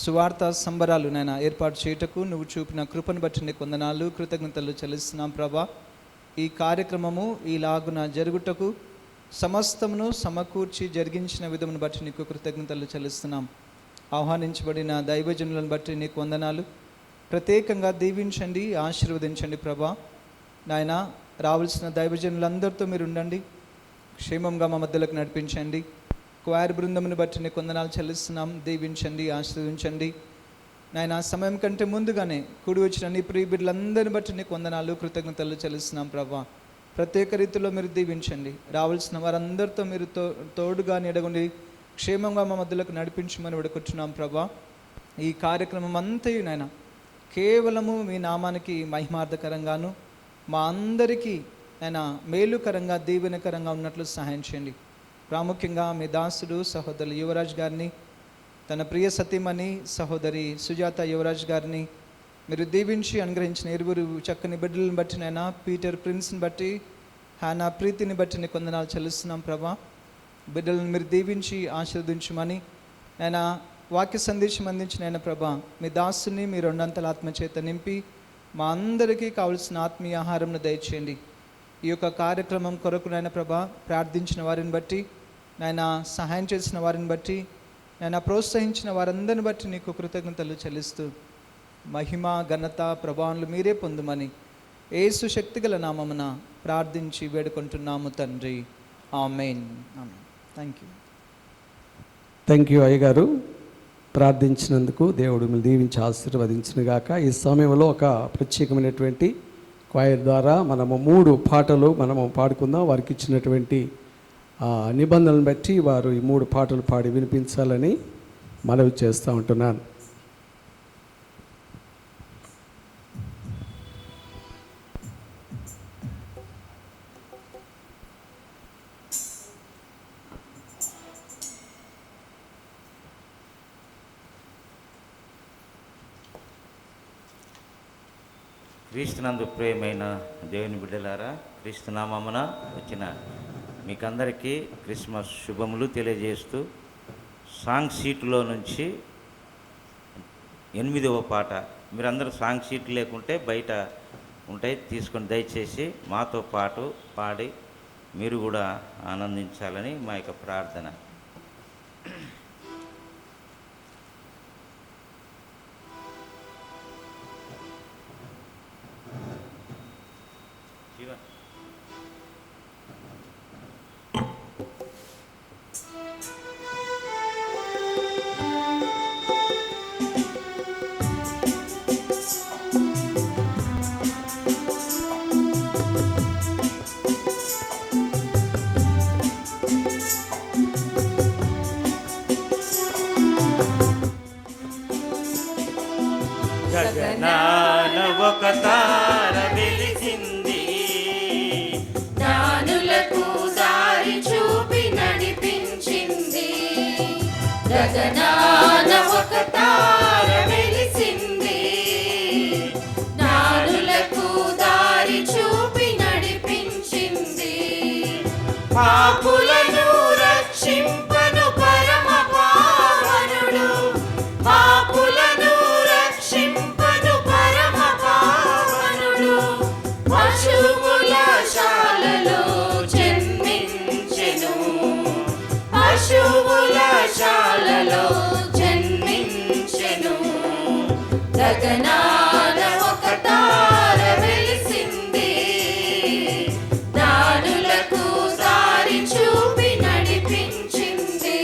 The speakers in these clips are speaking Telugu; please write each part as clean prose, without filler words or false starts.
సువార్త సంబరాలు నాయన ఏర్పాటు చేయుటకు నువ్వు చూపిన కృపను బట్టి నీకు వందనాలు, కృతజ్ఞతలు చెల్లిస్తున్నాం ప్రభా. ఈ కార్యక్రమము ఈలాగున జరుగుటకు సమస్తమును సమకూర్చి జరిగించిన విధమును బట్టి నీకు కృతజ్ఞతలు చెల్లిస్తున్నాం. ఆహ్వానించబడిన దైవజనులను బట్టి నీకు వందనాలు. ప్రత్యేకంగా దీవించండి, ఆశీర్వదించండి ప్రభా. నాయన రావాల్సిన దైవజనులందరితో మీరు ఉండండి, క్షేమంగా మా మధ్యలోకి నడిపించండి. క్వైర్ బృందమును బట్టి నీకు వందనాలు చెల్లిస్తున్నాం. దీవించండి, ఆశీర్వదించండి. నాయన సమయం కంటే ముందుగానే కూడి వచ్చిన నీ ప్రియ బిడ్డలందరిని బట్టి నీకు వందనాలు, కృతజ్ఞతలు చెల్లిస్తున్నాం ప్రభా. ప్రత్యేక రీతిలో మీరు దీవించండి. రావాల్సిన వారందరితో మీరు తోడుగా నీడగుండి క్షేమంగా మా మధ్యలోకి నడిపించమని వేడుకుంటున్నాం ప్రభా. ఈ కార్యక్రమం అంతయు నాయన కేవలము మీ నామానికి మహిమార్థకరంగాను మా అందరికీ ఆయన మేలుకరంగా దీవెనకరంగా ఉన్నట్లు సహాయం చేయండి. ప్రాముఖ్యంగా మీ దాసుడు సహోదరు యువరాజ్ గారిని, తన ప్రియ సతీమణి సహోదరి సుజాత యువరాజ్ గారిని మీరు దీవించి అనుగ్రహించిన ఇరువురు చక్కని బిడ్డలను బట్టి నైనా పీటర్ ప్రిన్స్ని బట్టి హానా ప్రీతిని బట్టి నీకు వందనాలు చెల్లిస్తున్నాం ప్రభా. బిడ్డలను మీరు దీవించి ఆశీర్వదించమని నేను వాక్య సందేశం అందించిన ఆయన ప్రభా, మీ దాసుని మీ రెండంతల ఆత్మచేత నింపి మా అందరికీ కావలసిన ఆత్మీయ ఆహారంను దయచేయండి. ఈ యొక్క కార్యక్రమం కొరకు నాయన ప్రభా ప్రార్థించిన వారిని బట్టి, నాయన సహాయం చేసిన వారిని బట్టి, నాయన ప్రోత్సహించిన వారందరిని బట్టి నీకు కృతజ్ఞతలు చెల్లిస్తూ మహిమ ఘనత ప్రభావాలు మీరే పొందుమని యేసు శక్తిగల నామమున ప్రార్థించి వేడుకుంటున్నాము తండ్రి, ఆమేన్. థ్యాంక్ యూ అయ్యగారు. ప్రార్థించినందుకు దేవుడు మిమ్మల్ని దీవించి ఆశీర్వదించును గాక. ఈ సమయంలో ఒక ప్రత్యేకమైనటువంటి క్వైర్ ద్వారా మనము 3 పాటలు మనము పాడుకుందాం. వారికి ఇచ్చినటువంటి నిబంధనలను బట్టి వారు ఈ 3 పాటలు పాడి వినిపించాలని మనవి చేస్తూ ఉంటున్నాను. క్రీస్తునందు ప్రియమైన దేవుని బిడ్డలారా, క్రీస్తునామమున వచ్చిన మీకందరికీ క్రిస్మస్ శుభములు తెలియజేస్తూ సాంగ్ షీట్లో నుంచి 8వ పాట, మీరందరూ సాంగ్ షీట్ లేకుంటే బయట ఉంటాయి, తీసుకొని దయచేసి మాతో పాటు పాడి మీరు కూడా ఆనందించాలని మా యొక్క ప్రార్థన. గగనాన ఒక తార వెలిసింది, జ్ఞానులకు దారి చూపి నడిపించింది. గగనాన ఒక తార వెలిసింది, జ్ఞానులకు దారి చూపి నడిపించింది. పాపులను రక్షింపను పరమ పావనుడు, పాపులను రక్షింపను పరమ పావనుడు. పశువుల శాలలో జన్మించెను, పశువుల శాలలో జన్మించెను. గగనాన ఒక తార వెలిసింది, జ్ఞానులకు దారి చూపి నడిపించింది.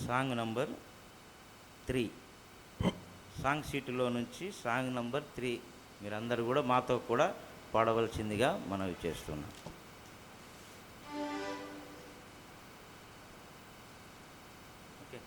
Song number 3. సాంగ్ షీటులో నుంచి సాంగ్ నంబర్ 3 మీరందరూ కూడా మాతో కూడా పాడవలసిందిగా మనవి చేస్తున్నాం. ఓకే.